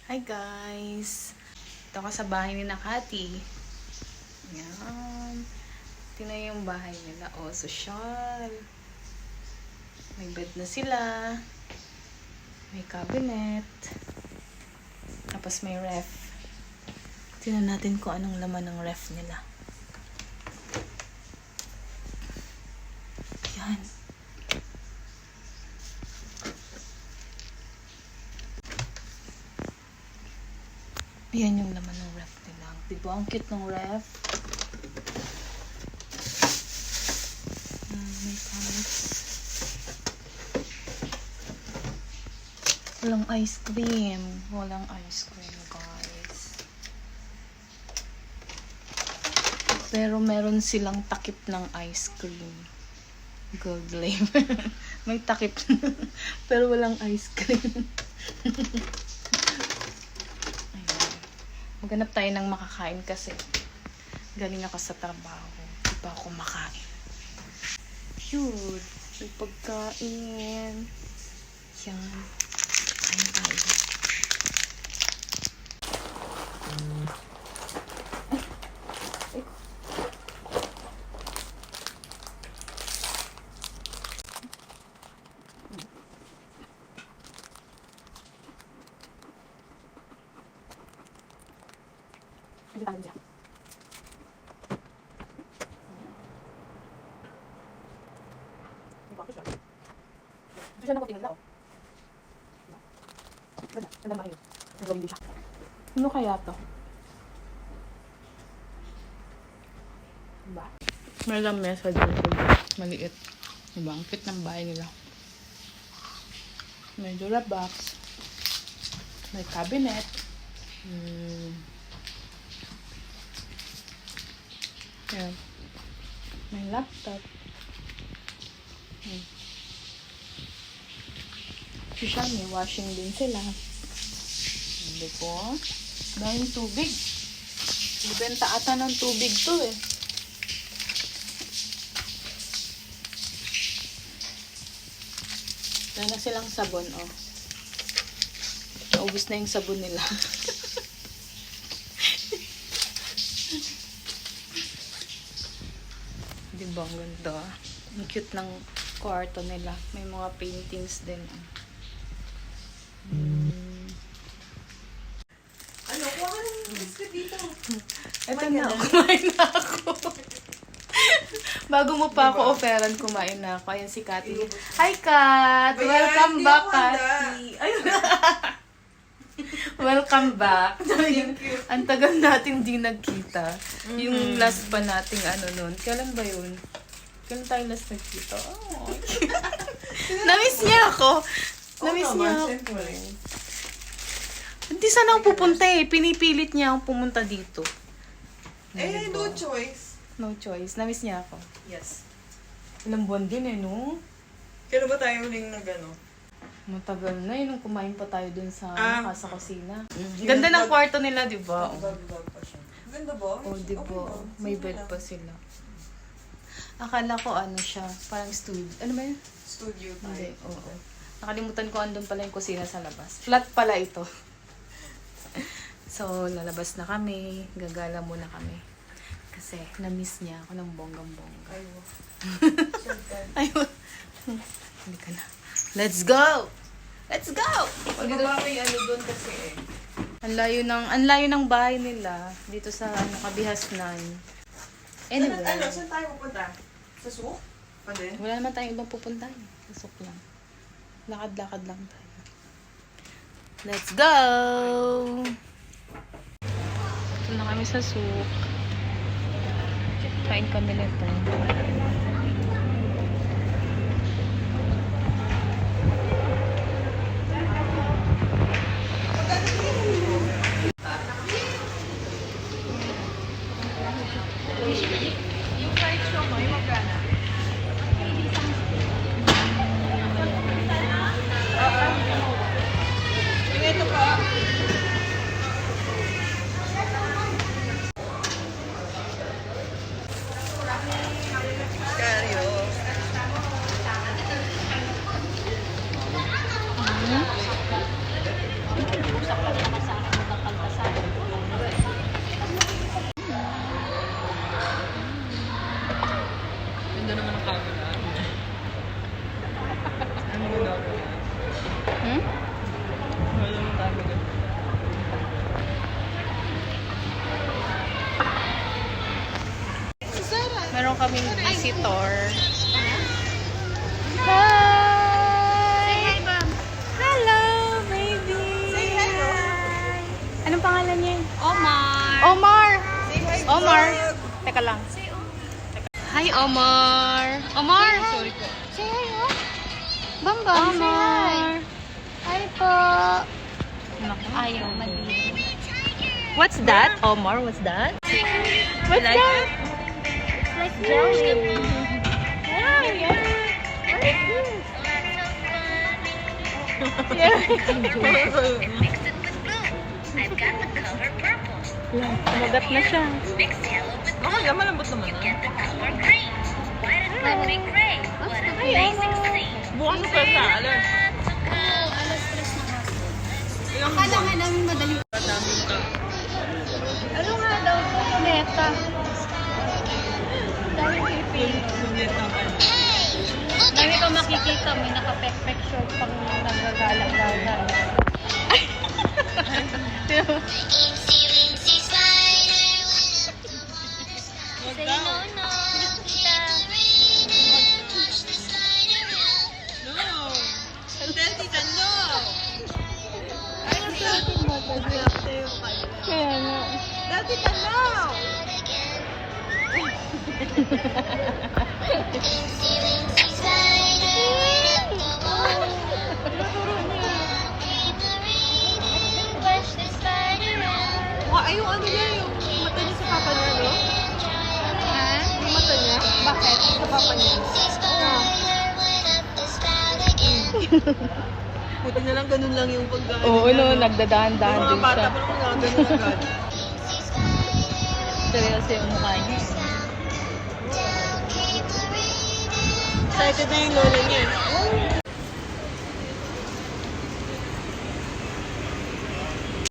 Hi guys! Ito ako sa bahay ni Nakati. Ayan. Tingnan yung bahay nila. Oh, social. May bed na sila. May cabinet. Tapos may ref. Tingnan natin kung anong laman ng ref nila. Ayan. Ayan yung laman ng ref nila. Diba? Ang cute ng ref. May pants. Walang ice cream. Walang ice cream, guys. Pero meron silang takip ng ice cream. Gold flavor. May takip. Pero walang ice cream. Maghanap tayo ng makakain kasi galing ako sa trabaho. Di pa ako makain. Cute. May pagkain. Yan. Kain tayo. Hindi tayo dyan. Ito siya na ko tinagla, oh. Ganda. Ganda ba kayo? Nagawin din siya. Ano kaya to? Diba? May lamesa dito. Maliit. Diba? Ang cute ng bahay nila. May box. May cabinet. Ayan. May laptop. Siya, may washing din sila. Hindi po. Dahil tubig. Ibenta ata ng tubig to eh. Dahil na silang sabon, oh. Naubos na yung sabon nila. Diba, ang ganda. Ang cute ng kwarto nila. May mga paintings din. Ano? Kuha ka ng biscuit dito. Ito na, kumain na ako. Bago mo pa ako offeran, kumain na ako. Ayan si Kati. Hi, Kat! Welcome back, Kati. Ayun. Welcome back. Thank you. Ang tagal natin di nagkita. Yung last pa nating nun. Kailan ba yun? Kailan tayo last nagkita? Oh. Namiss niya ako. Namiss niya ako. Hindi sana ako pupunta eh. Pinipilit niya akong pumunta dito. Eh, no choice. No choice. Namiss niya ako. Yes. Ilang buwan din eh, no? Kailan ba tayo huling nag-ano? Matagal na yun. Nung kumain pa tayo dun sa sa kusina. Mm. Ganda ng kwarto nila, di ba? Bag pa siya. Ganda ba? Oh, di ba? May bed pa sila. Akala ko siya. Parang studio. Ano ba yun? Studio Hindi, type. oo. Nakalimutan ko andun pala yung kusina sa labas. Flat pala ito. So, lalabas na kami. Gagala muna kami. Kasi, na-miss niya ako ng bonggang-bongga. Ayun. Ayun. Hindi ka na. Let's go! Let's go! Pagkaba may ano doon kasi eh. Ang layo ng bahay nila dito sa Kabihasnan. Anyway, Saan tayo pupunta? Sa Souk? Pa din? wala naman tayong ibang pupuntahan. Pasok lang. Lakad-lakad lang tayo. Let's go! Ito na kami sa Souk. Kain kami nito. Yung fried show mo, yung magkana? Yung ito pa. Kari. kaming visitor. Hi! Say hi, Ma'am. Hello, baby! Say hello. Anong pangalan niya? Omar. Omar! Say hi. Omar! Teka lang. Hi, Omar! Omar! Sorry po. Say hi, oh. Bambang, say hi. Omar! Hi po. Naku. Ayaw, mali. What's that, Omar? What's that? What's Like that? Like jelly. Wow, yeah. What is this? Mix it with blue. I've got the color purple. Tumagat na siya. Mix yellow with Baka blue. malambot naman na. Get the color green. Why does that big gray? What an amazing scene. Bukas pa sa alas. Alas 3 na hapon. Ilang Akala nga namin madaling. namin ka. Ano nga daw po? Meta. Dahil pipil. Dami ko makikita, may naka-pek-pek short pang nagagalang-galang. Say no, no, kita. No. Tell tita, no. Ano sa akin mo? Kaya nga. Tell tita, no. Ay, yung ano niya, yung mata niya sa papa niya, no? Ha? Yung mata niya. Bakit? Sa papa niya. Buti na lang ganun lang yung pagkaan. Oo, no, Yung nagdadahan-dahan mga din bata siya. pa naman nga ganun agad. Seryoso yung mukha niya. Excited na yung lola niya.